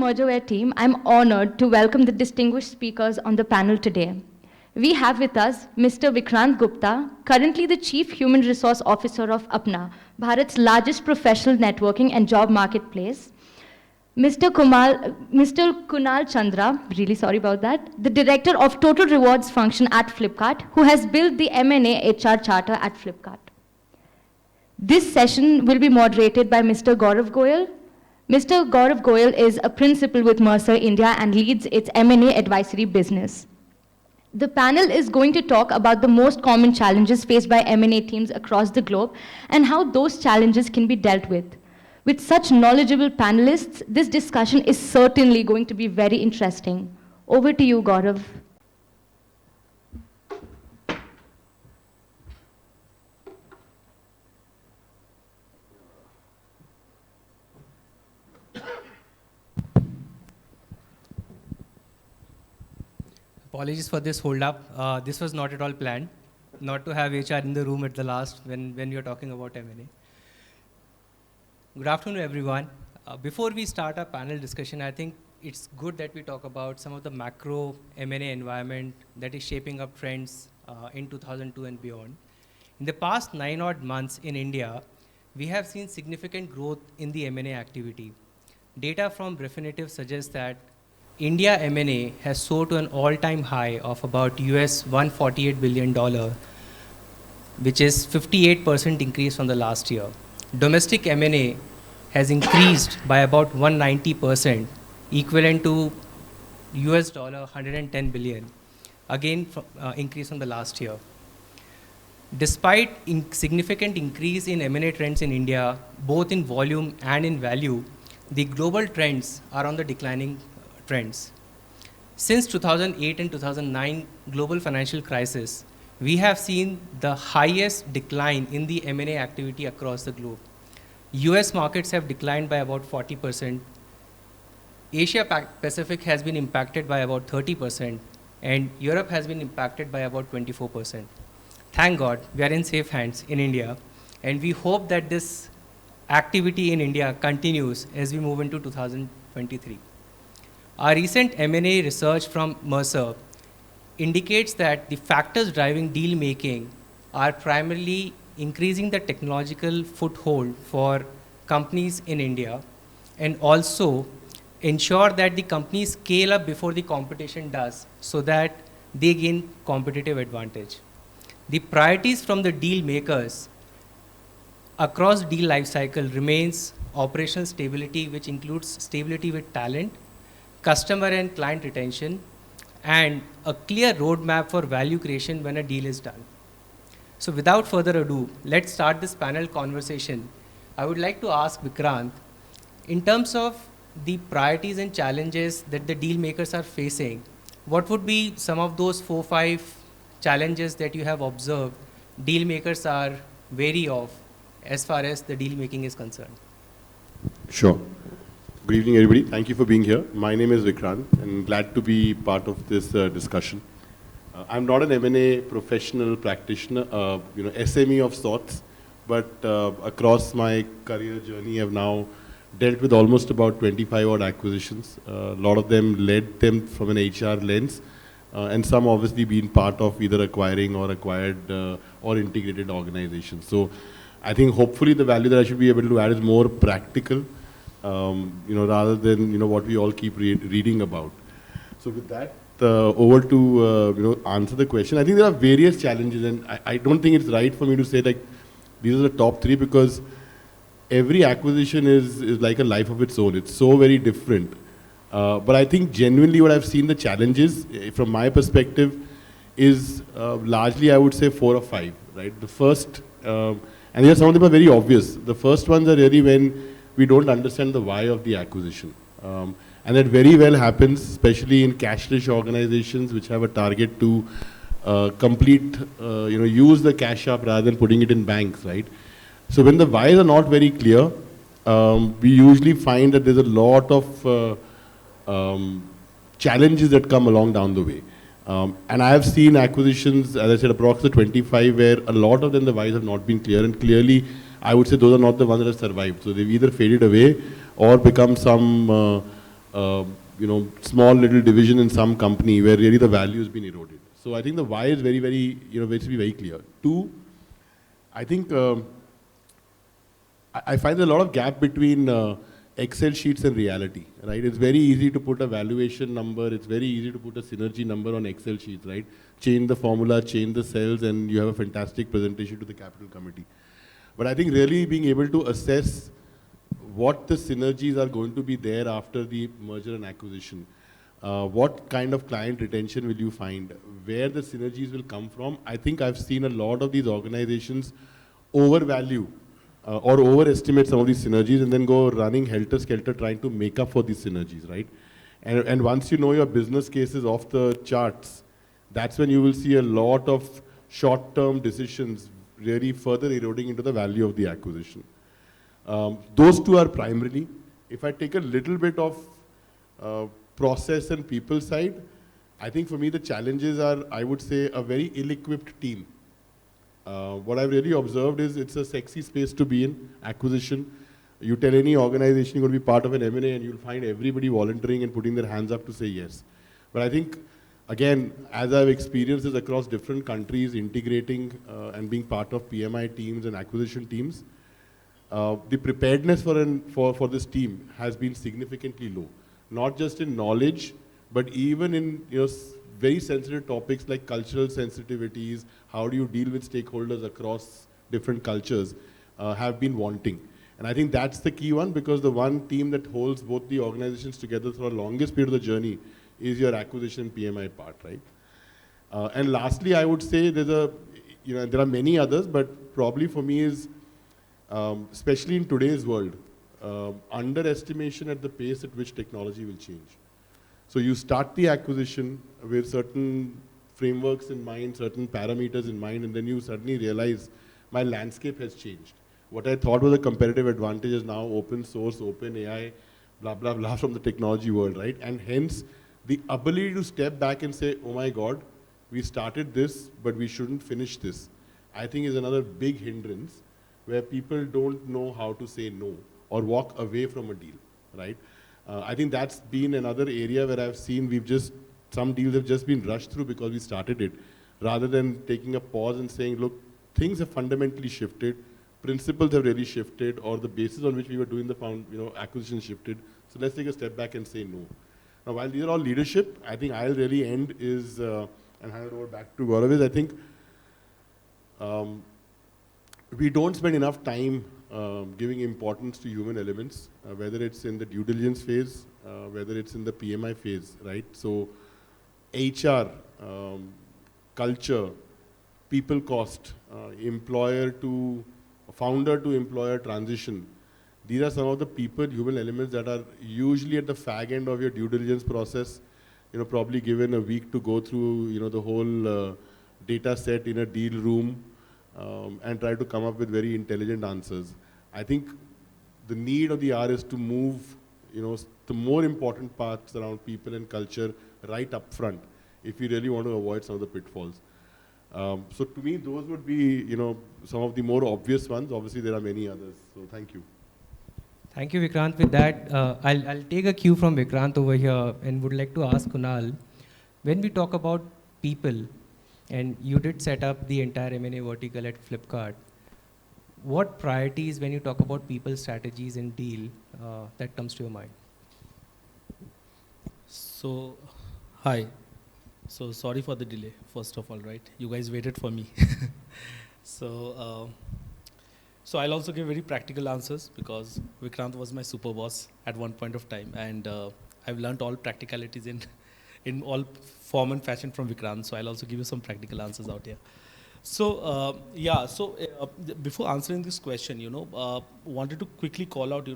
MergerWare team, I'm honored to welcome the distinguished speakers on the panel today. We have with us Mr. Vikrant Gupta, currently the Chief Human Resource Officer of Apna, Bharat's largest professional networking and job marketplace. Mr. Kunal Chandra, really sorry about that, the Director of Total Rewards Function at Flipkart, who has built the M&A HR charter at Flipkart. This session will be moderated by Mr. Gaurav Goyal. Mr. Gaurav Goyal is a principal with Mercer India and leads its M&A advisory business. The panel is going to talk about the most common challenges faced by M&A teams across the globe and how those challenges can be dealt with. With such knowledgeable panelists, this discussion is certainly going to be very interesting. Over to you, Gaurav. Apologies for this hold up. This was not at all planned, not to have HR in the room at the last when you're talking about M&A. Good afternoon, everyone. Before we start our panel discussion, I think it's good that we talk about some of the macro M&A environment that is shaping up trends in 2002 and beyond. In the past 9 odd months in India, we have seen significant growth in the M&A activity. Data from Refinitiv suggests that India M&A has soared to an all-time high of about US $148 billion, which is 58% increase from the last year. Domestic M&A has increased by about 190%, equivalent to US $110 billion, again increase from the last year. Despite significant increase in M&A trends in India, both in volume and in value, the global trends are on the declining trends. Since 2008 and 2009 global financial crisis, we have seen the highest decline in the M&A activity across the globe. US markets have declined by about 40%. Asia Pacific has been impacted by about 30%, and Europe has been impacted by about 24%. Thank God we are in safe hands in India, and we hope that this activity in India continues as we move into 2023. Our recent M&A research from Mercer indicates that the factors driving deal making are primarily increasing the technological foothold for companies in India and also ensure that the companies scale up before the competition does so that they gain competitive advantage. The priorities from the deal makers across deal lifecycle remains operational stability, which includes stability with talent, customer and client retention, and a clear roadmap for value creation when a deal is done. So without further ado, let's start this panel conversation. I would like to ask Vikrant, in terms of the priorities and challenges that the deal makers are facing, what would be some of those 4-5 challenges that you have observed deal makers are wary of as far as the deal making is concerned? Sure. Good evening, everybody. Thank you for being here. My name is Vikrant, and glad to be part of this discussion. I'm not an M&A professional practitioner, SME of sorts, but across my career journey, I've now dealt with almost about 25 odd acquisitions. A lot of them led them from an HR lens, and some obviously been part of either acquiring or acquired or integrated organizations. So I think hopefully the value that I should be able to add is more practical, rather than what we all keep reading about. So with that, over to answer the question. I think there are various challenges, and I don't think it's right for me to say like these are the top 3, because every acquisition is like a life of its own. It's so very different. But I think genuinely what I've seen the challenges from my perspective is largely, I would say, 4 or 5. Right. The first, and here some of them are very obvious. The first ones are really when we don't understand the why of the acquisition. And that very well happens, especially in cash-rich organizations which have a target to use the cash up rather than putting it in banks, right? So when the whys are not very clear, we usually find that there's a lot of challenges that come along down the way. And I have seen acquisitions, as I said, approximately 25, where a lot of them, the whys have not been clear, and clearly I would say those are not the ones that have survived. So they've either faded away or become some small little division in some company where really the value has been eroded. So I think the why is very, very, very to be very clear. Two, I think I find a lot of gap between Excel sheets and reality, right? It's very easy to put a valuation number. It's very easy to put a synergy number on Excel sheets, right? Change the formula, change the cells, and you have a fantastic presentation to the capital committee. But I think really being able to assess what the synergies are going to be there after the merger and acquisition, what kind of client retention will you find, where the synergies will come from. I think I've seen a lot of these organizations overvalue or overestimate some of these synergies and then go running helter-skelter trying to make up for these synergies, right? And once you know your business case is off the charts, that's when you will see a lot of short-term decisions really further eroding into the value of the acquisition. Those two are primarily. If I take a little bit of process and people side, I think for me the challenges are, I would say, a very ill-equipped team. What I've really observed is it's a sexy space to be in, acquisition. You tell any organization you're going to be part of an M&A and you'll find everybody volunteering and putting their hands up to say yes. But I think, again, as I've experienced this across different countries, integrating and being part of PMI teams and acquisition teams, the preparedness for this team has been significantly low. Not just in knowledge, but even in very sensitive topics like cultural sensitivities, how do you deal with stakeholders across different cultures, have been wanting. And I think that's the key one, because the one team that holds both the organizations together for the longest period of the journey is your acquisition PMI part, right? And lastly, I would say there are many others, but probably for me is, especially in today's world, underestimation at the pace at which technology will change. So you start the acquisition with certain frameworks in mind, certain parameters in mind, and then you suddenly realize my landscape has changed. What I thought was a competitive advantage is now open source, open AI, blah, blah, blah from the technology world, right? And hence, the ability to step back and say, oh my God, we started this, but we shouldn't finish this, I think is another big hindrance where people don't know how to say no or walk away from a deal, right? I think that's been another area where I've seen some deals have just been rushed through because we started it, rather than taking a pause and saying, look, things have fundamentally shifted, principles have really shifted, or the basis on which we were doing the acquisition shifted. So let's take a step back and say no. Now, while these are all leadership, I think I'll really end is, and hand it over back to Gaurav, is I think we don't spend enough time giving importance to human elements, whether it's in the due diligence phase, whether it's in the PMI phase, right? So HR, culture, people cost, founder to employer transition. These are some of the people, human elements that are usually at the fag end of your due diligence process, probably given a week to go through, the whole data set in a deal room and try to come up with very intelligent answers. I think the need of the hour is to move, the more important parts around people and culture right up front if you really want to avoid some of the pitfalls. So to me, those would be, some of the more obvious ones. Obviously, there are many others. So thank you. Thank you, Vikrant. With that, I'll take a cue from Vikrant over here and would like to ask Kunal, when we talk about people, and you did set up the entire M&A vertical at Flipkart, what priorities when you talk about people strategies in deal that comes to your mind? So, hi. So sorry for the delay, first of all, right? You guys waited for me. So I'll also give very practical answers because Vikrant was my super boss at one point of time, and I've learned all practicalities in all form and fashion from Vikrant. So I'll also give you some practical answers out here. So before answering this question, wanted to quickly call out,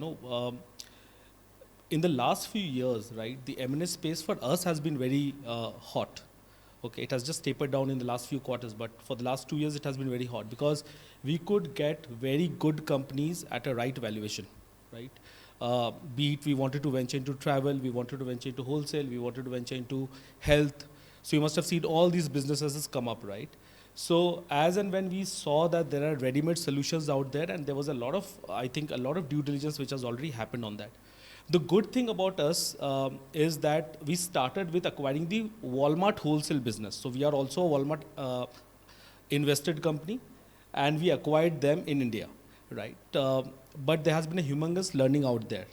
in the last few years, right, the M&A space for us has been very hot. Okay, it has just tapered down in the last few quarters, but for the last 2 years, it has been very hot because we could get very good companies at a right valuation, right? Be it we wanted to venture into travel, we wanted to venture into wholesale, we wanted to venture into health. So you must have seen all these businesses come up, right? So as and when we saw that there are ready-made solutions out there, and there was a lot of due diligence which has already happened on that. The good thing about us is that we started with acquiring the Walmart wholesale business. So we are also a Walmart invested company, and we acquired them in India, right? But there has been a humongous learning out there.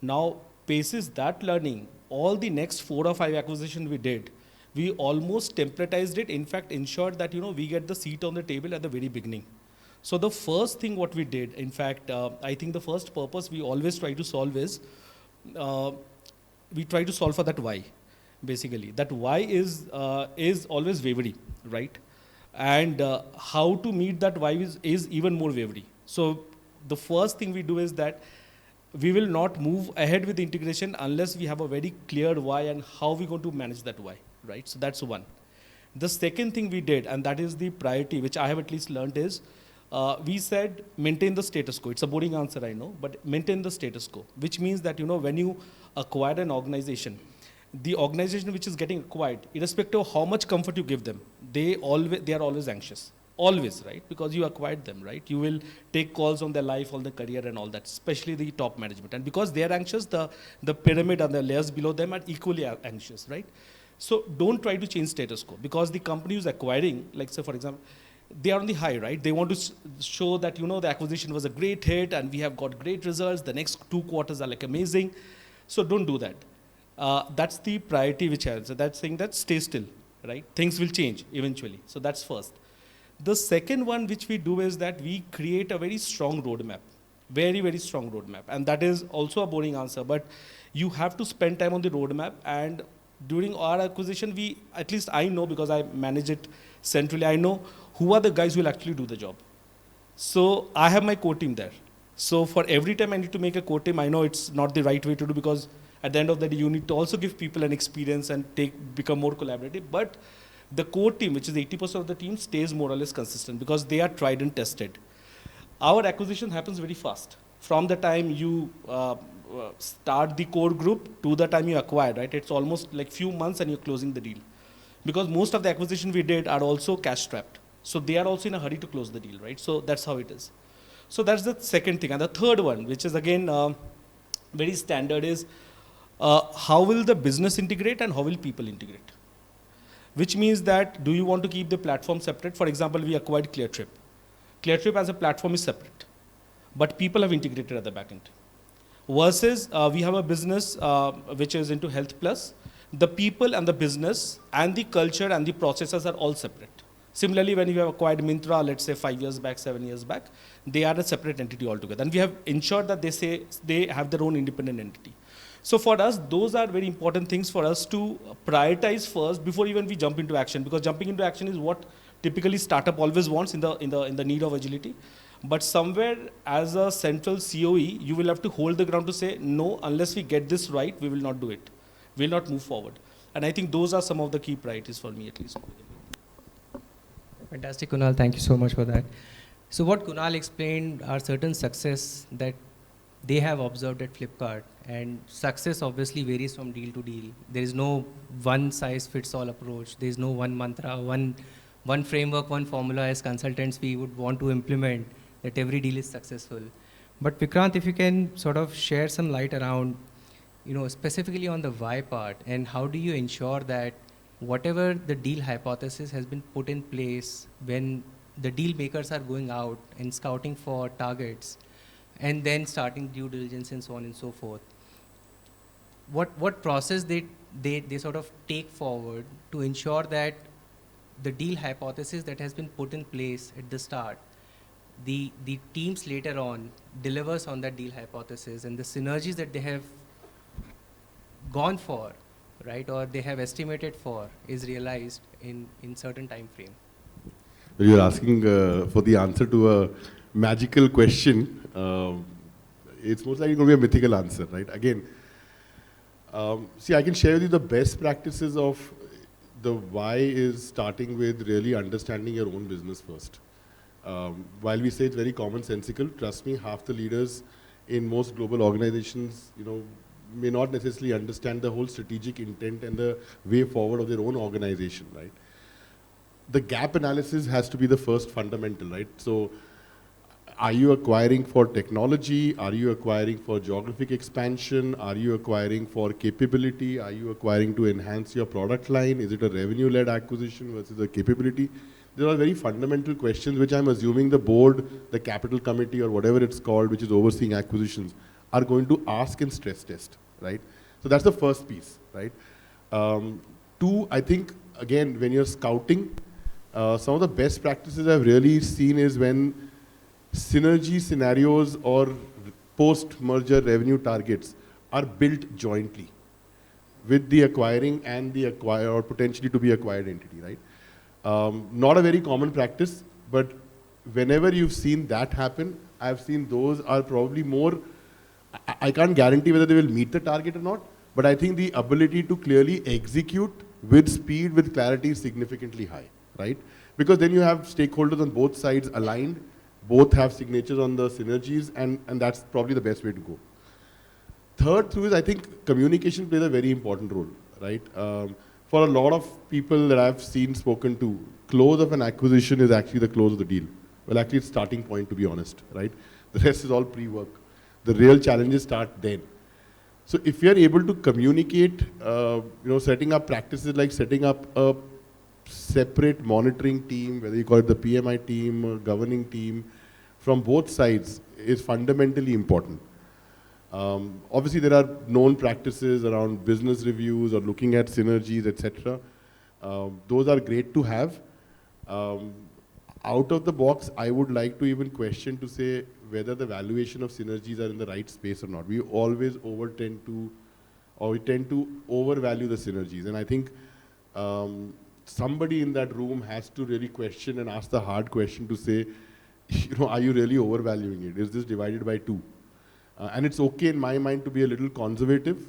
Now, basis that learning, all the next 4 or 5 acquisitions we did, we almost templatized it. In fact, ensured that we get the seat on the table at the very beginning. So the first thing what we did, in fact, I think the first purpose we always try to solve is, we try to solve for that why, basically. That why is always wavery, right? And how to meet that why is even more wavery. So the first thing we do is that we will not move ahead with integration unless we have a very clear why and how we're going to manage that why, right? So that's one. The second thing we did, and that is the priority, which I have at least learned, is we said maintain the status quo. It's a boring answer, I know, but maintain the status quo, which means that when you acquire an organization, the organization which is getting acquired, irrespective of how much comfort you give them, they are always anxious. Always, right? Because you acquired them, right? You will take calls on their life, on their career and all that, especially the top management. And because they are anxious, the pyramid and the layers below them are equally anxious, right? So don't try to change status quo, because the company who's acquiring, like say for example, they are on the high, right? They want to show that, the acquisition was a great hit and we have got great results. The next 2 quarters are like amazing. So don't do that. That's the priority which I have. So that's saying that stay still, right? Things will change eventually. So that's first. The second one which we do is that we create a very strong roadmap, very, very strong roadmap. And that is also a boring answer, but you have to spend time on the roadmap. And during our acquisition, at least I know, because I manage it centrally, I know who are the guys who will actually do the job. So I have my core team there. So for every time I need to make a core team, I know it's not the right way to do, because at the end of the day, you need to also give people an experience and become more collaborative. But the core team, which is 80% of the team, stays more or less consistent because they are tried and tested. Our acquisition happens very fast. From the time you start the core group to the time you acquire, right? It's almost like few months and you're closing the deal. Because most of the acquisition we did are also cash strapped. So they are also in a hurry to close the deal, right? So that's how it is. So that's the second thing. And the third one, which is again very standard, is how will the business integrate and how will people integrate? Which means that, do you want to keep the platform separate? For example, we acquired ClearTrip. ClearTrip as a platform is separate, but people have integrated at the back end. Versus we have a business which is into Health Plus. The people and the business and the culture and the processes are all separate. Similarly, when you have acquired Myntra, let's say 5 years back, 7 years back, they are a separate entity altogether. And we have ensured that they have their own independent entity. So for us, those are very important things for us to prioritize first before even we jump into action, because jumping into action is what typically startup always wants in the need of agility. But somewhere as a central COE, you will have to hold the ground to say, no, unless we get this right, we will not do it. We will not move forward. And I think those are some of the key priorities for me, at least. Fantastic, Kunal. Thank you so much for that. So what Kunal explained are certain success that they have observed at Flipkart, and success obviously varies from deal to deal. There is no one size fits all approach. There is no one mantra, one framework, one formula as consultants we would want to implement that every deal is successful. But Vikrant, if you can sort of share some light around, specifically on the why part, and how do you ensure that whatever the deal hypothesis has been put in place when the deal makers are going out and scouting for targets, and then starting due diligence and so on and so forth. What process they sort of take forward to ensure that the deal hypothesis that has been put in place at the start, the teams later on delivers on that deal hypothesis, and the synergies that they have gone for, right, or they have estimated for, is realized in certain time frame? You're asking for the answer to a magical question. It's most likely going to be a mythical answer, right? Again, see, I can share with you the best practices of the why is starting with really understanding your own business first. While we say it's very commonsensical, trust me, half the leaders in most global organizations, may not necessarily understand the whole strategic intent and the way forward of their own organization, right? The gap analysis has to be the first fundamental, right? So are you acquiring for technology? Are you acquiring for geographic expansion? Are you acquiring for capability? Are you acquiring to enhance your product line? Is it a revenue-led acquisition versus a capability? There are very fundamental questions which I'm assuming the board, the capital committee or whatever it's called, which is overseeing acquisitions, are going to ask and stress test, right? So that's the first piece, right? Two, I think, again, when you're scouting, some of the best practices I've really seen is when synergy scenarios or post-merger revenue targets are built jointly with the acquiring and the acquired or potentially to be acquired entity, right? Not a very common practice, but whenever you've seen that happen, I've seen those are probably more, I can't guarantee whether they will meet the target or not, but I think the ability to clearly execute with speed, with clarity is significantly high, right? Because then you have stakeholders on both sides aligned, both have signatures on the synergies, and that's probably the best way to go. Third through is I think communication plays a very important role, right? For a lot of people that I've seen, spoken to, close of an acquisition is actually the close of the deal. Well, actually it's starting point, to be honest, right? The rest is all pre-work. The real challenges start then. So if you're able to communicate, setting up practices like setting up a separate monitoring team, whether you call it the PMI team or governing team, from both sides is fundamentally important. Obviously, there are known practices around business reviews or looking at synergies, etc. Those are great to have. Out of the box, I would like to even question to say whether the valuation of synergies are in the right space or not. We always tend to overvalue the synergies. And I think somebody in that room has to really question and ask the hard question to say, are you really overvaluing it? Is this divided by 2? And it's okay in my mind to be a little conservative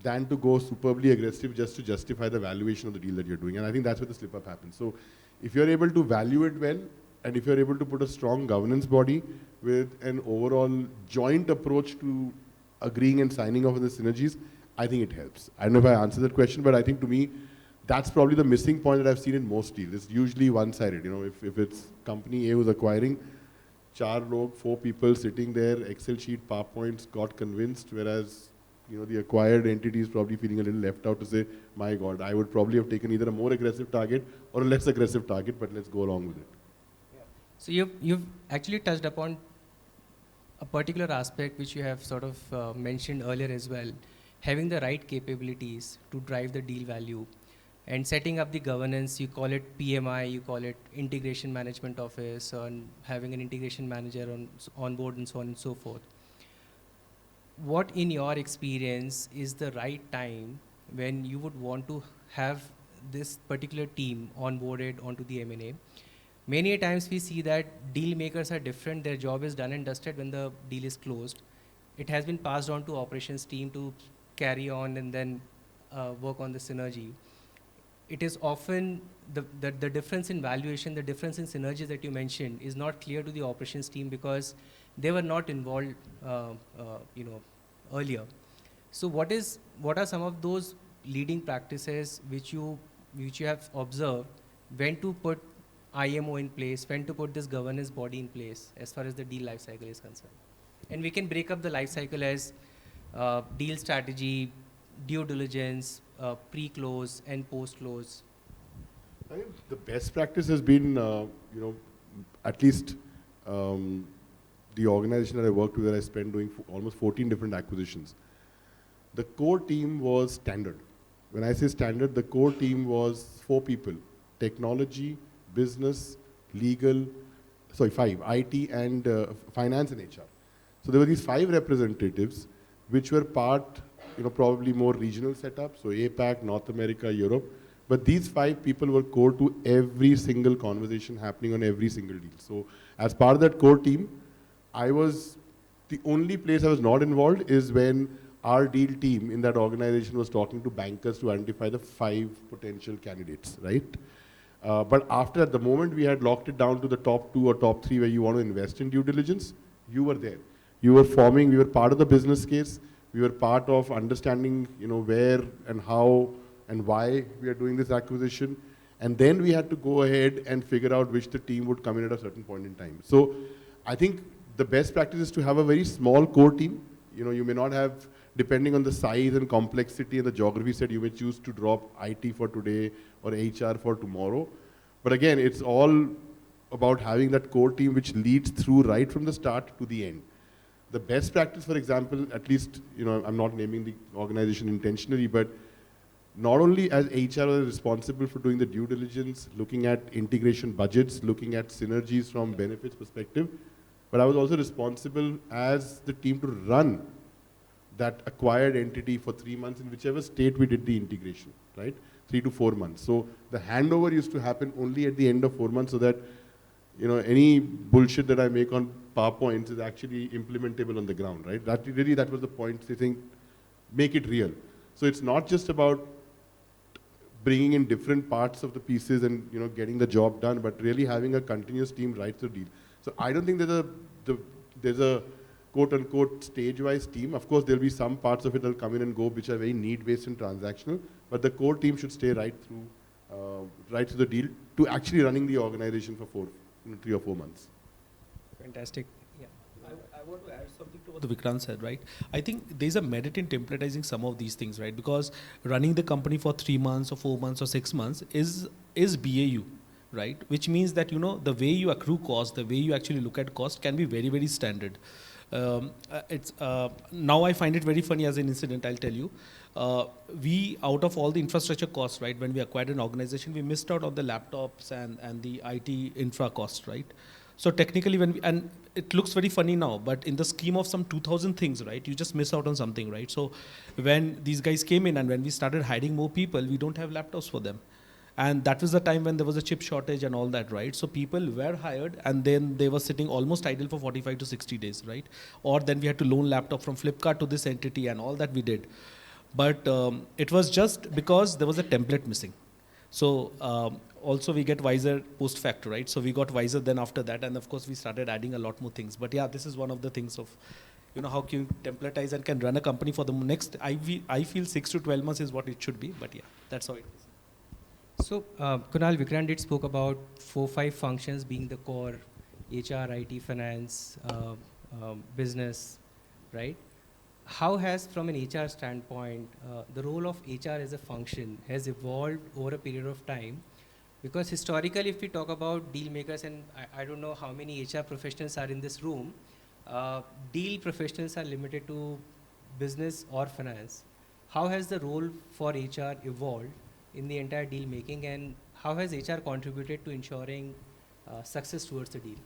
than to go superbly aggressive just to justify the valuation of the deal that you're doing. And I think that's where the slip-up happens. So if you're able to value it well, and if you're able to put a strong governance body with an overall joint approach to agreeing and signing off on the synergies, I think it helps. I don't know if I answered that question, but I think to me, that's probably the missing point that I've seen in most deals. It's usually one-sided. If it's company A who's acquiring, 4 people sitting there, Excel sheet, PowerPoints, got convinced, whereas the acquired entity is probably feeling a little left out to say, my God, I would probably have taken either a more aggressive target or a less aggressive target, but let's go along with it. Yeah. So you've actually touched upon a particular aspect which you have sort of mentioned earlier as well, having the right capabilities to drive the deal value. And setting up the governance, you call it PMI, you call it Integration Management Office, and having an integration manager on board and so on and so forth. What in your experience is the right time when you would want to have this particular team onboarded onto the M&A? Many times we see that deal makers are different, their job is done and dusted when the deal is closed. It has been passed on to operations team to carry on and then work on the synergy. It is often the difference in valuation, the difference in synergies that you mentioned is not clear to the operations team because they were not involved, earlier. So what are some of those leading practices which you have observed when to put IMO in place, when to put this governance body in place as far as the deal life cycle is concerned? And we can break up the life cycle as deal strategy, due diligence, pre-close and post-close. I think the best practice has been, at least the organization that I worked with, that I spent doing almost 14 different acquisitions. The core team was standard. When I say standard, the core team was 4 people: technology, business, legal, 5, IT and finance and HR. So there were these 5 representatives which were part, probably more regional setup, so APAC, North America, Europe. But these 5 people were core to every single conversation happening on every single deal. So as part of that core team, the only place I was not involved is when our deal team in that organization was talking to bankers to identify the 5 potential candidates, right? But after, at the moment we had locked it down to the top 2 or top 3 where you want to invest in due diligence, you were there. You were forming, we were part of the business case. We were part of understanding, where and how and why we are doing this acquisition. And then we had to go ahead and figure out which the team would come in at a certain point in time. So I think the best practice is to have a very small core team. You know, you may not have, depending on the size and complexity and the geography set, you may choose to drop IT for today or HR for tomorrow. But again, it's all about having that core team which leads through right from the start to the end. The best practice, for example, at least, you know, I'm not naming the organization intentionally, but not only as HR are responsible for doing the due diligence, looking at integration budgets, looking at synergies from benefits perspective, but I was also responsible as the team to run that acquired entity for 3 months in whichever state we did the integration, right? 3 to 4 months. So the handover used to happen only at the end of 4 months so that, you know, any bullshit that I make on PowerPoints is actually implementable on the ground, right? That was the point, I think, make it real. So it's not just about bringing in different parts of the pieces and, you know, getting the job done, but really having a continuous team right through the deal. So I don't think there's a quote-unquote stage-wise team. Of course, there'll be some parts of it that'll come in and go, which are very need-based and transactional, but the core team should stay right through the deal to actually running the organization for 3 or 4 months. Fantastic. Yeah. I want to add something to what Vikrant said, right? I think there's a merit in templatizing some of these things, right? Because running the company for 3 months or 4 months or 6 months is BAU, right? Which means that, you know, the way you accrue cost, the way you actually look at cost can be very, very standard. Now I find it very funny as an incident, I'll tell you. We, out of all the infrastructure costs, right, when we acquired an organization, we missed out on the laptops and the IT infra cost, right? So technically and it looks very funny now, but in the scheme of some 2,000 things, right, you just miss out on something, right? So when these guys came in and when we started hiring more people, we don't have laptops for them. And that was the time when there was a chip shortage and all that, right? So people were hired and then they were sitting almost idle for 45 to 60 days, right? Or then we had to loan laptop from Flipkart to this entity and all that we did. But it was just because there was a template missing. So also we get wiser post facto, right? So we got wiser then after that, and of course we started adding a lot more things. But yeah, this is one of the things of, you know, how can you templatize and can run a company for the next, I feel 6 to 12 months is what it should be, but yeah, that's how it is. So Kunal, Vikrant did spoke about 4-5 functions being the core: HR, IT, finance, business, right? How has, from an HR standpoint, the role of HR as a function has evolved over a period of time? Because historically, if we talk about deal makers, and I don't know how many HR professionals are in this room, deal professionals are limited to business or finance. How has the role for HR evolved in the entire deal making, and how has HR contributed to ensuring success towards the deal?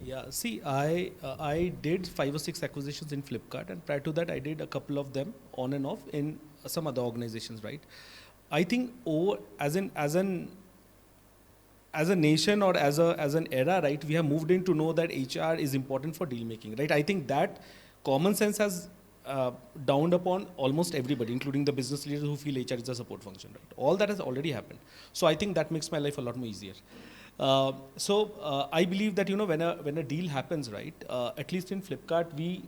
Yeah, see, I did 5 or 6 acquisitions in Flipkart, and prior to that, I did a couple of them on and off in some other organizations, right? I think as a nation or as an era, right, we have moved in to know that HR is important for deal making, right? I think that common sense has dawned upon almost everybody, including the business leaders who feel HR is a support function, right? All that has already happened. So I think that makes my life a lot more easier. I believe that, you know, when a deal happens, right, at least in Flipkart,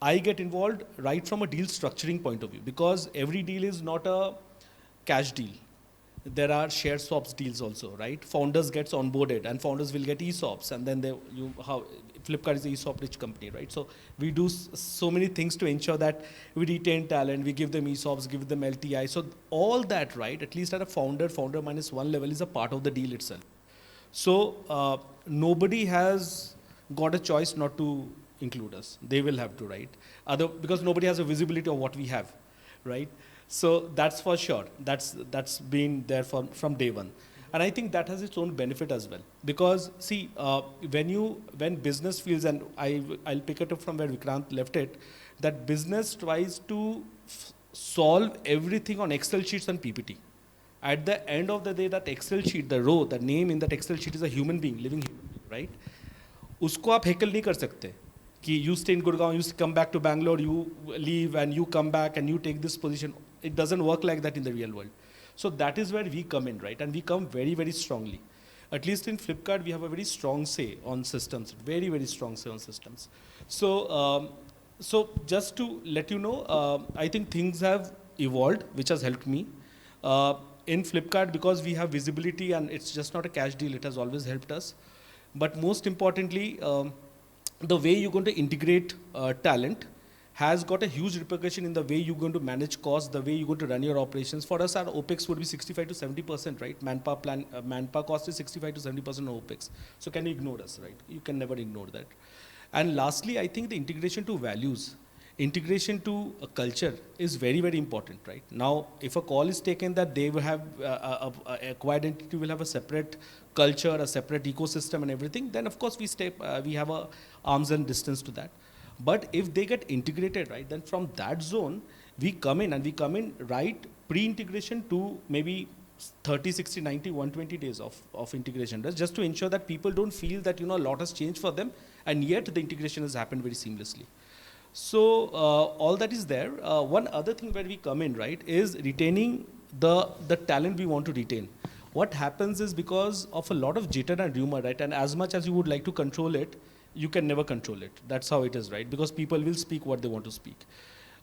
I get involved right from a deal structuring point of view, because every deal is not a cash deal. There are share swaps deals also, right? Founders gets onboarded and founders will get ESOPs, and then Flipkart is an ESOP rich company, right? So we do so many things to ensure that we retain talent, we give them ESOPs, give them LTI. So all that, right, at least at a founder -1 level is a part of the deal itself. So nobody has got a choice not to include us. They will have to, right? Because nobody has a visibility of what we have, right? So that's for sure. That's been there from day one. And I think that has its own benefit as well. Because see, when business feels, and I'll pick it up from where Vikrant left it, that business tries to solve everything on Excel sheets and PPT. At the end of the day, that Excel sheet, the row, the name in that Excel sheet is a human being, living human being, right? उसको आप हैकल नहीं कर सकते कि you stay in Gurgaon, you come back to Bangalore, you leave and you come back and you take this position. It doesn't work like that in the real world. So that is where we come in, right? And we come very, very strongly. At least in Flipkart, we have a very strong say on systems, very, very strong say on systems. So, just to let you know, I think things have evolved, which has helped me. In Flipkart, because we have visibility and it's just not a cash deal, it has always helped us. But most importantly, the way you're going to integrate talent has got a huge repercussion in the way you're going to manage costs, the way you're going to run your operations. For us, our OPEX would be 65 to 70%, right? Manpower cost is 65 to 70% of OPEX. So can you ignore us, right? You can never ignore that. And lastly, I think the integration to values, integration to a culture is very, very important, right? Now, if a call is taken that they will have, acquired entity will have a separate culture, a separate ecosystem and everything, then of course we have a arm's length distance to that. But if they get integrated, right, then from that zone, we come in right pre-integration to maybe 30, 60, 90, 120 days of integration. That's just to ensure that people don't feel that, a lot has changed for them, and yet the integration has happened very seamlessly. So all that is there. One other thing where we come in, right, is retaining the talent we want to retain. What happens is because of a lot of jitter and rumor, right, and as much as you would like to control it, you can never control it. That's how it is, right? Because people will speak what they want to speak.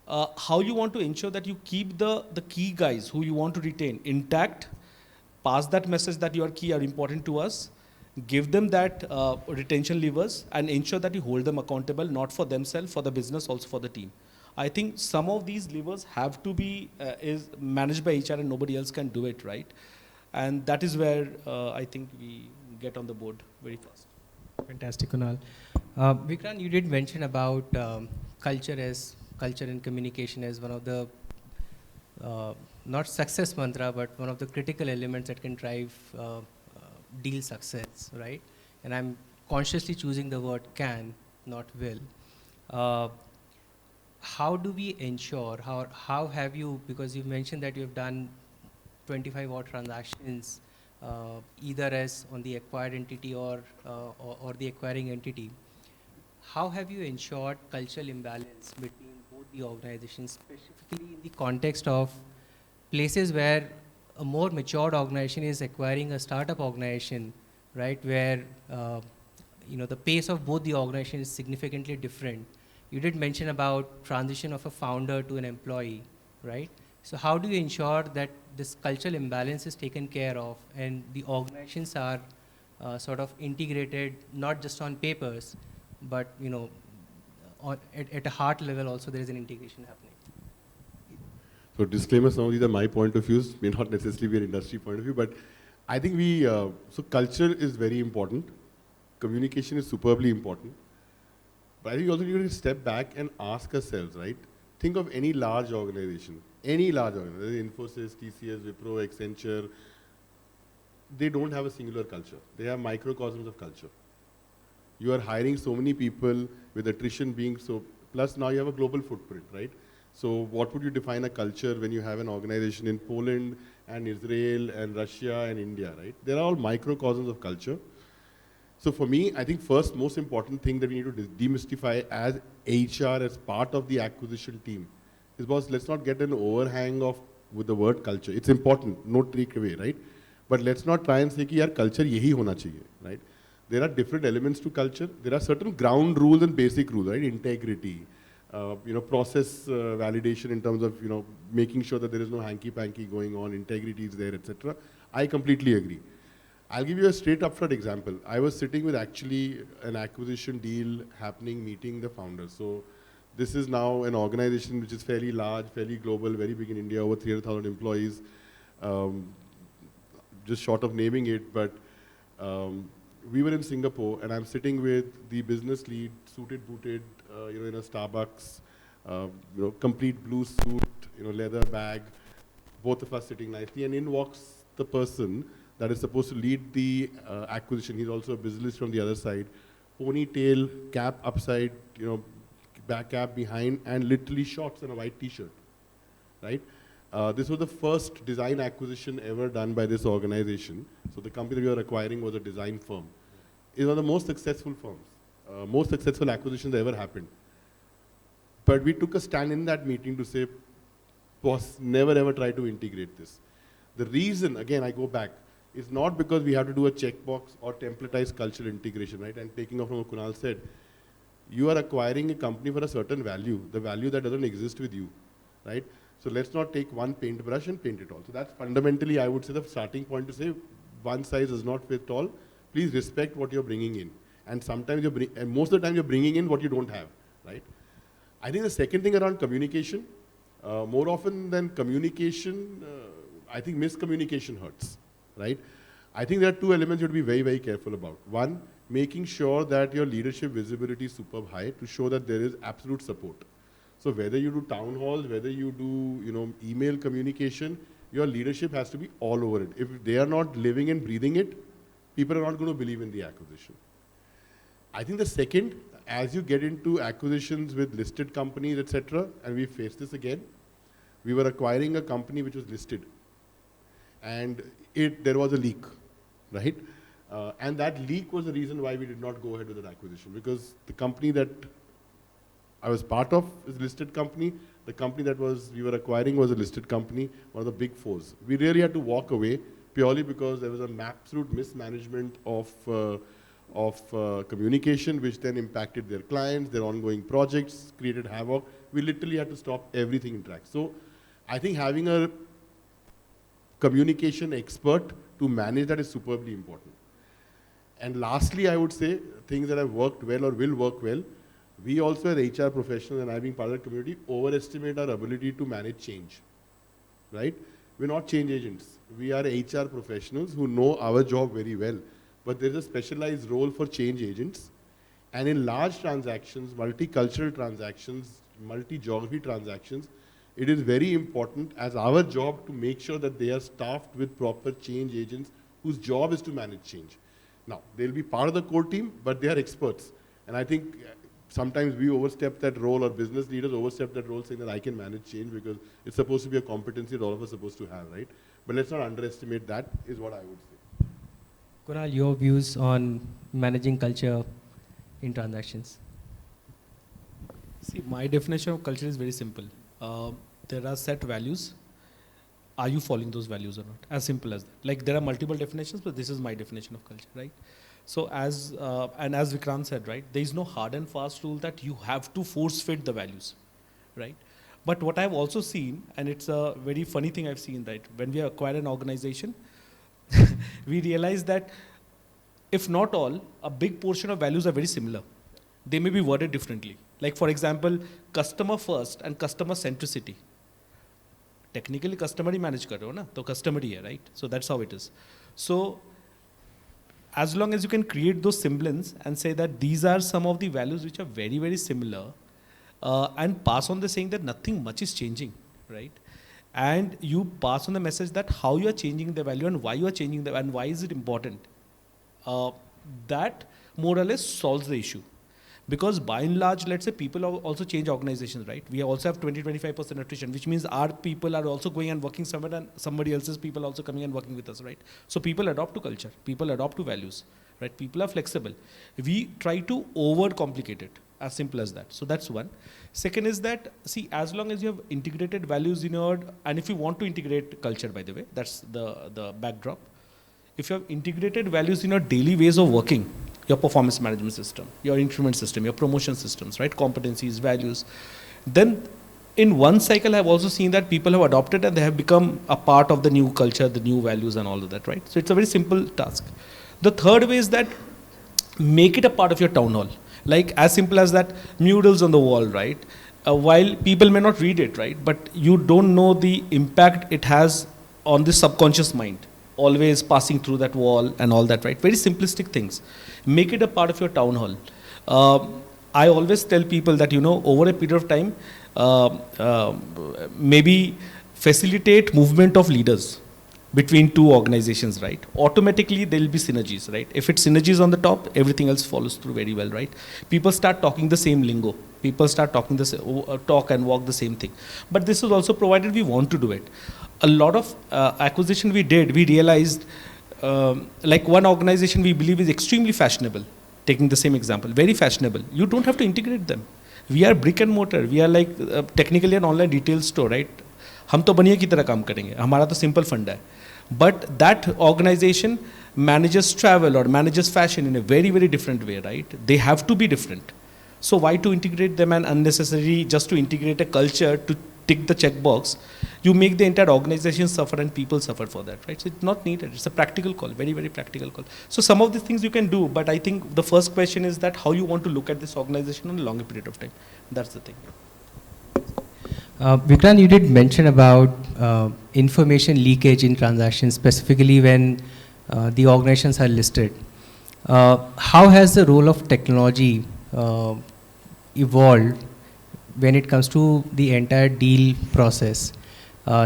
How you want to ensure that you keep the key guys who you want to retain intact, pass that message that your key are important to us, give them that retention levers, and ensure that you hold them accountable, not for themselves, for the business, also for the team. I think some of these levers have to be is managed by HR and nobody else can do it, right? And that is where I think we get on the board very fast. Fantastic, Kunal. Vikrant, you did mention about culture and communication as one of the not success mantra, but one of the critical elements that can drive deal success, right? And I'm consciously choosing the word can, not will. How do we ensure? How have you? Because you mentioned that you have done 25 odd transactions. Either as on the acquired entity or the acquiring entity. How have you ensured cultural imbalance between both the organizations, specifically in the context of places where a more matured organization is acquiring a startup organization, right, where the pace of both the organizations is significantly different. You did mention about transition of a founder to an employee, right? So how do you ensure that this cultural imbalance is taken care of and the organizations are sort of integrated, not just on papers, but at a heart level also there is an integration happening? So disclaimer, some of these are my point of views, may not necessarily be an industry point of view, but I think so culture is very important. Communication is superbly important. But I think we also need to step back and ask ourselves, right? Think of any large organization, Infosys, TCS, Wipro, Accenture, they don't have a singular culture. They have microcosms of culture. You are hiring so many people with attrition being so, plus now you have a global footprint, right? So what would you define a culture when you have an organization in Poland and Israel and Russia and India, right? They're all microcosms of culture. So for me, I think first most important thing that we need to demystify as HR, as part of the acquisition team, is boss, let's not get an overhang with the word culture. It's important, no trick away, right? But let's not try and say कि यार culture यही होना चाहिए, right? There are different elements to culture. There are certain ground rules and basic rules, right? Integrity, process validation in terms of making sure that there is no hanky-panky going on, integrity is there, etc. I completely agree. I'll give you a straight up front example. I was sitting with actually an acquisition deal happening, meeting the founders. So this is now an organization which is fairly large, fairly global, very big in India, over 300,000 employees. Just short of naming it, but we were in Singapore and I'm sitting with the business lead, suited, booted, in a Starbucks, complete blue suit, leather bag, both of us sitting nicely, and in walks the person that is supposed to lead the acquisition. He's also a business from the other side. Ponytail, cap upside, back cap behind, and literally shorts and a white t-shirt, right? This was the first design acquisition ever done by this organization. So the company that we were acquiring was a design firm. It's one of the most successful firms, most successful acquisitions that ever happened. But we took a stand in that meeting to say, boss, never ever try to integrate this. The reason, again, I go back, is not because we have to do a checkbox or templatize cultural integration, right? And taking off from what Kunal said, you are acquiring a company for a certain value, the value that doesn't exist with you, right? So let's not take one paintbrush and paint it all. So that's fundamentally, I would say, the starting point to say, one size does not fit all. Please respect what you're bringing in. And sometimes and most of the time you're bringing in what you don't have, right? I think the second thing around communication, more often than communication, I think miscommunication hurts, right? I think there are two elements you have to be very, very careful about. One, making sure that your leadership visibility is superb high to show that there is absolute support. So whether you do town halls, whether you do email communication, your leadership has to be all over it. If they are not living and breathing it, people are not going to believe in the acquisition. I think the second, as you get into acquisitions with listed companies, etc., and we face this again, we were acquiring a company which was listed, and there was a leak, right? And that leak was the reason why we did not go ahead with that acquisition, because the company that I was part of is a listed company. The company that we were acquiring was a listed company, one of the big fours. We really had to walk away purely because there was an absolute mismanagement of communication, which then impacted their clients, their ongoing projects, created havoc. We literally had to stop everything in tracks. So I think having a communication expert to manage that is superbly important. And lastly, I would say things that have worked well or will work well. We also as HR professionals, and I being part of the community, overestimate our ability to manage change, right? We're not change agents. We are HR professionals who know our job very well. But there's a specialized role for change agents. And in large transactions, multicultural transactions, multi-geography transactions, it is very important as our job to make sure that they are staffed with proper change agents whose job is to manage change. Now, they'll be part of the core team, but they are experts. And I think sometimes we overstep that role, or business leaders overstep that role, saying that I can manage change because it's supposed to be a competency that all of us are supposed to have, right? But let's not underestimate that, is what I would say. Kunal, your views on managing culture in transactions? See, my definition of culture is very simple. There are set values. Are you following those values or not? As simple as that. Like, there are multiple definitions, but this is my definition of culture, right? So as Vikrant said, right, there is no hard and fast rule that you have to force fit the values, right? But what I've also seen, and it's a very funny thing I've seen, right, when we acquire an organization, we realize that if not all, a big portion of values are very similar. They may be worded differently. Like, for example, customer first and customer centricity. Technically, customer he manage कर रहे हो ना, तो customer ही है, right? So that's how it is. So as long as you can create those semblance and say that these are some of the values which are very, very similar, and pass on the saying that nothing much is changing, right? And you pass on the message that how you are changing the value and why you are changing the, and why is it important. That more or less solves the issue. Because by and large, let's say people also change organizations, right? We also have 20-25% attrition, which means our people are also going and working somewhere and somebody else's people also coming and working with us, right? So people adopt to culture, people adopt to values, right? People are flexible. We try to overcomplicate it, as simple as that. So that's one. Second is that, see, as long as you have integrated values in your, and if you want to integrate culture, by the way, that's the backdrop. If you have integrated values in your daily ways of working, your performance management system, your increment system, your promotion systems, right? Competencies, values. Then in one cycle, I've also seen that people have adopted and they have become a part of the new culture, the new values and all of that, right? So it's a very simple task. The third way is that make it a part of your town hall. Like as simple as that, murals on the wall, right? While people may not read it, right? But you don't know the impact it has on the subconscious mind. Always passing through that wall and all that, right? Very simplistic things. Make it a part of your town hall. I always tell people that, over a period of time, maybe facilitate movement of leaders between two organizations, right? Automatically there will be synergies, right? If it's synergies on the top, everything else follows through very well, right? People start talking the same lingo. People start talking talk and walk the same thing. But this is also provided we want to do it. A lot of acquisition we did, we realized, like one organization we believe is extremely fashionable, taking the same example, very fashionable. You don't have to integrate them. We are brick and mortar. We are like technically an online retail store, right? हम तो बनिया की तरह काम करेंगे. हमारा तो simple fund है. But that organization manages travel or manages fashion in a very, very different way, right? They have to be different. So why to integrate them and unnecessarily just to integrate a culture to tick the checkbox? you make the entire organization suffer and people suffer for that, right? So it's not needed. It's a practical call, very, very practical call. So some of these things you can do, but I think the first question is that how you want to look at this organization on a longer period of time. That's the thing. Vikrant, you did mention about information leakage in transactions, specifically when the organizations are listed. How has the role of technology evolved when it comes to the entire deal process?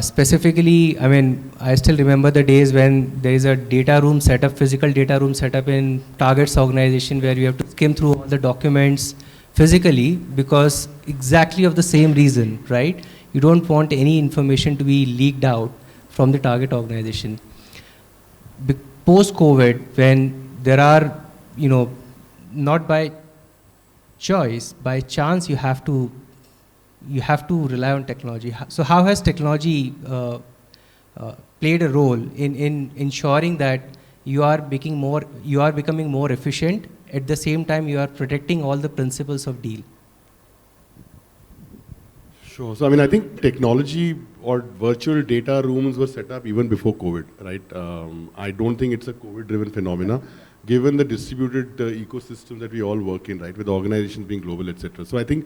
Specifically, I mean, I still remember the days when there is a data room set up, physical data room set up in Target's organization, where you have to skim through all the documents physically, because exactly of the same reason, right? You don't want any information to be leaked out from the target organization. Post-COVID, when there are, you know, not by choice, by chance you have to rely on technology. So how has technology played a role in ensuring that you are becoming more efficient, at the same time you are protecting all the principles of deal? Sure. So, I mean, I think technology or virtual data rooms were set up even before COVID, right? I don't think it's a COVID-driven phenomena, given the distributed ecosystem that we all work in, right, with organizations being global, etc. So I think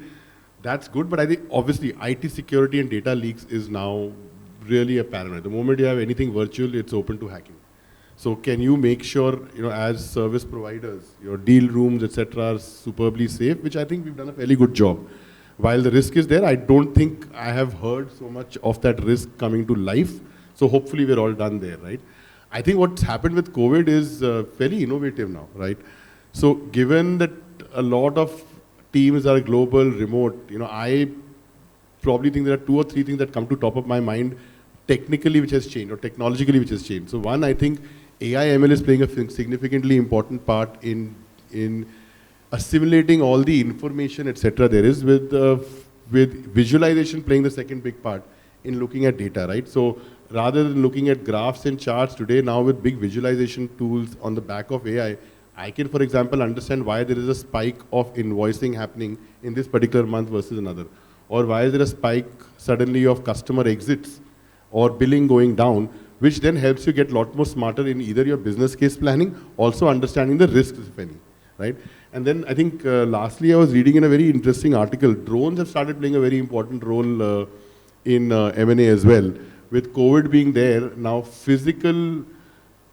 that's good, but I think obviously IT security and data leaks is now really a paranoia. The moment you have anything virtual, it's open to hacking. So can you make sure, you know, as service providers, your deal rooms, etc., are superbly safe, which I think we've done a fairly good job. While the risk is there, I don't think I have heard so much of that risk coming to life. So hopefully we're all done there, right? I think what's happened with COVID is fairly innovative now, right? So given that a lot of teams are global, remote, you know, I probably think there are 2 or 3 things that come to top of my mind technically which has changed, or technologically which has changed. So one, I think AI ML is playing a significantly important part in assimilating all the information, etc. there is, with visualization playing the second big part in looking at data, right? So rather than looking at graphs and charts today, now with big visualization tools on the back of AI, I can, for example, understand why there is a spike of invoicing happening in this particular month versus another. Or why is there a spike suddenly of customer exits or billing going down, which then helps you get a lot more smarter in either your business case planning, also understanding the risks, if any, right? And then I think lastly, I was reading in a very interesting article, drones have started playing a very important role in M&A as well. With COVID being there, now physical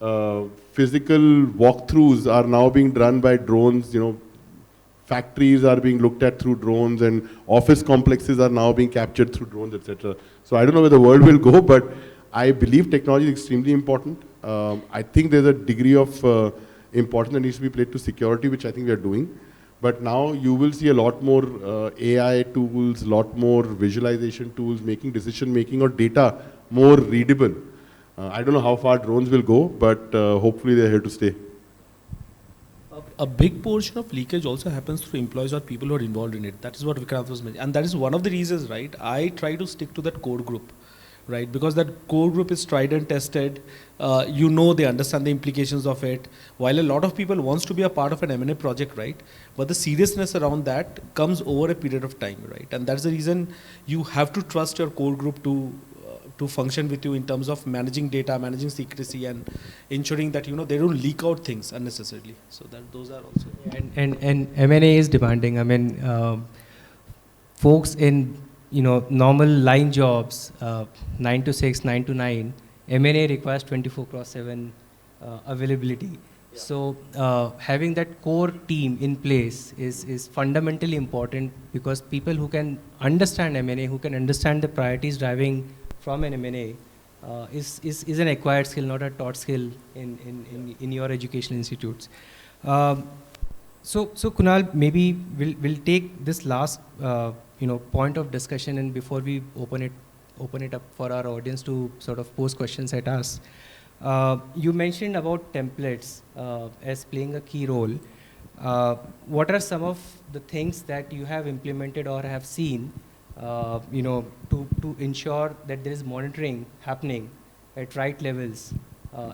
walkthroughs are now being run by drones. You know, factories are being looked at through drones, and office complexes are now being captured through drones, etc. So I don't know where the world will go, but I believe technology is extremely important. I think there's a degree of importance that needs to be played to security, which I think we are doing. But now you will see a lot more AI tools, a lot more visualization tools, making decision making or data more readable. I don't know how far drones will go, but hopefully they're here to stay. A big portion of leakage also happens through employees or people who are involved in it. That is what Vikrant was mentioning. And that is one of the reasons, right? I try to stick to that core group, right? Because that core group is tried and tested. You know, they understand the implications of it. While a lot of people wants to be a part of an M&A project, right? But the seriousness around that comes over a period of time, right? And that's the reason you have to trust your core group to function with you in terms of managing data, managing secrecy, and ensuring that, you know, they don't leak out things unnecessarily. So that those are also. And M&A is demanding. I mean, folks in, you know, normal line jobs, 9 to 6, 9 to 9, M&A requires 24/7 availability. Yeah. So having that core team in place is fundamentally important, because people who can understand M&A, who can understand the priorities driving from an M&A, is an acquired skill, not a taught skill in your educational institutes. So Kunal, maybe we'll take this last point of discussion, and before we open it up for our audience to sort of pose questions at us. You mentioned about templates as playing a key role. What are some of the things that you have implemented or have seen, to ensure that there is monitoring happening at right levels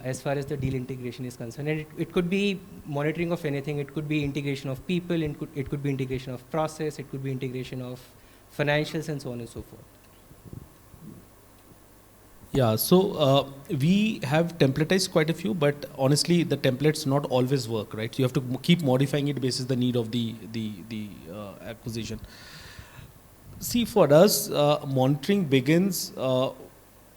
as far as the deal integration is concerned? And it could be monitoring of anything. It could be integration of people, it could be integration of process, it could be integration of financials, and so on and so forth. Yeah, so we have templatized quite a few, but honestly, the templates not always work, right? You have to keep modifying it based on the need of the acquisition. See, for us, monitoring begins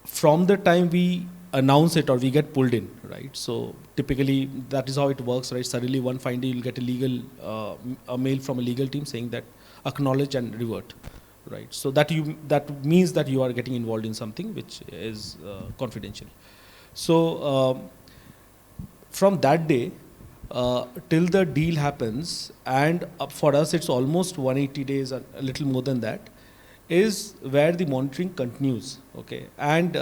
from the time we announce it or we get pulled in, right? So typically, that is how it works, right? Suddenly, one fine day, you'll get a mail from a legal team saying that acknowledge and revert. Right, so that means that you are getting involved in something which is confidential. So from that day till the deal happens, and for us it's almost 180 days, a little more than that, is where the monitoring continues. Okay, and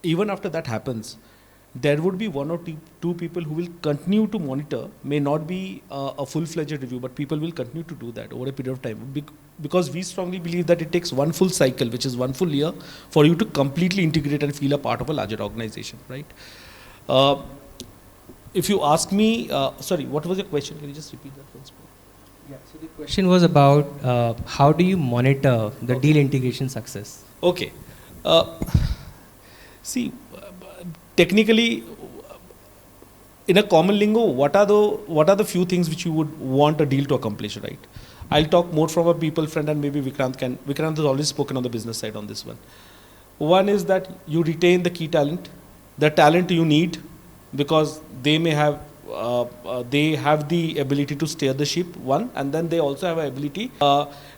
even after that happens, there would be one or two people who will continue to monitor. May not be a full-fledged review, but people will continue to do that over a period of time. Because we strongly believe that it takes one full cycle, which is one full year, for you to completely integrate and feel a part of a larger organization, right? If you ask me, sorry, what was your question? Can you just repeat that once more? Yeah, so the question was about how do you monitor the deal integration success? Okay. See, technically, in a common lingo, what are the few things which you would want a deal to accomplish, right? I'll talk more from a people friend, and maybe Vikrant has always spoken on the business side on this one. One is that you retain the key talent, the talent you need, because they may have they have the ability to steer the ship, one, and then they also have an ability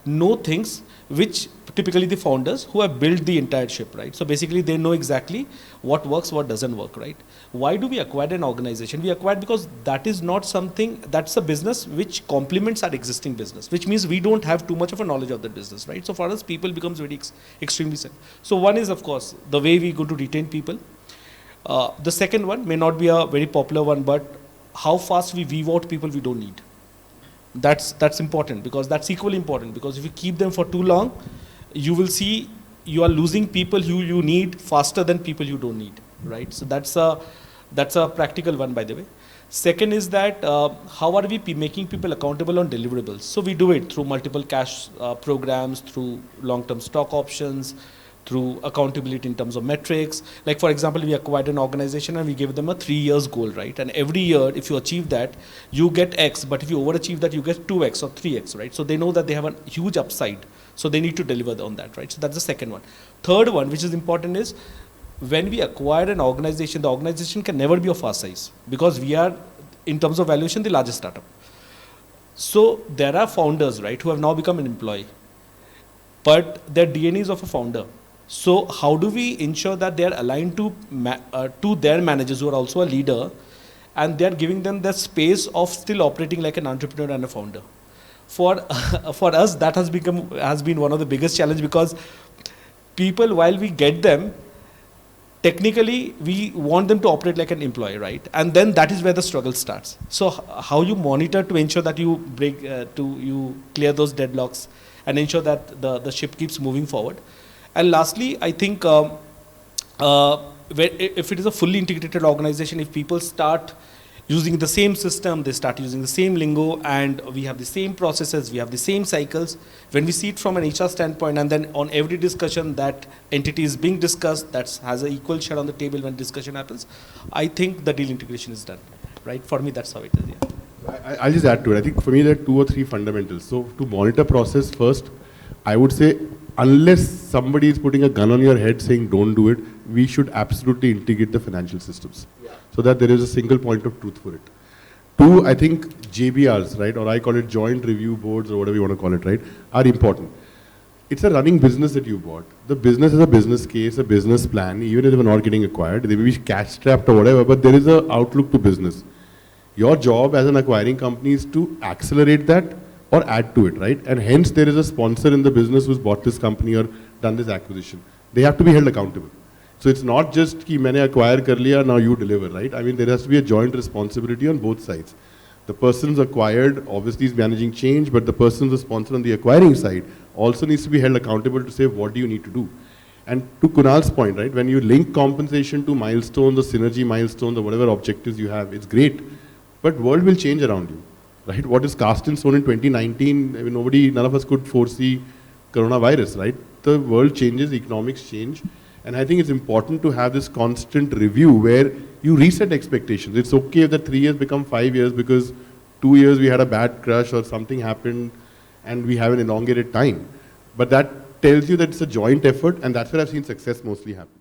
know things which typically the founders who have built the entire ship, right? So basically they know exactly what works, what doesn't work, right? Why do we acquire an organization? We acquired because that is not something, that's a business which complements our existing business, which means we don't have too much of a knowledge of the business, right? So for us, people becomes very extremely simple. So one is, of course, the way we go to retain people. The second one may not be a very popular one, but how fast we weave out people we don't need. That's important, because that's equally important, because if you keep them for too long, you will see you are losing people who you need faster than people you don't need, right? So that's a practical one, by the way. Second is that how are we making people accountable on deliverables? So we do it through multiple cash programs, through long-term stock options, through accountability in terms of metrics. Like for example, we acquired an organization and we gave them a 3 years goal, right? And every year, if you achieve that, you get X, but if you overachieve that, you get 2X or 3X, right? So they know that they have a huge upside. So they need to deliver on that, right? So that's the second one. Third one, which is important, is when we acquire an organization, the organization can never be of our size, because we are, in terms of valuation, the largest startup. So there are founders, right, who have now become an employee, but their DNA is of a founder. So how do we ensure that they are aligned to their managers who are also a leader, and they are giving them the space of still operating like an entrepreneur and a founder? For us, that has been one of the biggest challenges, because people, while we get them, technically we want them to operate like an employee, right? And then that is where the struggle starts. So how you monitor to ensure that you you clear those deadlocks and ensure that the ship keeps moving forward. And lastly, I think if it is a fully integrated organization, if people start using the same system, they start using the same lingo, and we have the same processes, we have the same cycles. When we see it from an HR standpoint, and then on every discussion that entity is being discussed, that has an equal share on the table when discussion happens, I think the deal integration is done, right? For me, that's how it is, yeah. I'll just add to it. I think for me there are 2 or 3 fundamentals. So to monitor process first, I would say, unless somebody is putting a gun on your head saying don't do it, we should absolutely integrate the financial systems, so that there is a single point of truth for it. 2, I think JBRs, right, or I call it joint review boards or whatever you want to call it, right, are important. It's a running business that you bought. The business is a business case, a business plan. Even if they're not getting acquired, they may be cash strapped or whatever, but there is an outlook to business. Your job as an acquiring company is to accelerate that or add to it, right? And hence there is a sponsor in the business who's bought this company or done this acquisition. They have to be held accountable. So it's not just ki maine acquire kar liya, now you deliver, right? I mean, there has to be a joint responsibility on both sides. The person's acquired obviously is managing change, but the person's responsible on the acquiring side also needs to be held accountable to say, what do you need to do? And to Kunal's point, right, when you link compensation to milestones or synergy milestones or whatever objectives you have, it's great, but world will change around you. Right? What is cast in stone in 2019, I mean, none of us could foresee coronavirus, right? The world changes, economics change, And I think it's important to have this constant review where you reset expectations. It's okay if the 3 years become 5 years because 2 years we had a bad crush or something happened and we have an elongated time. But that tells you that it's a joint effort, and that's where I've seen success mostly happen.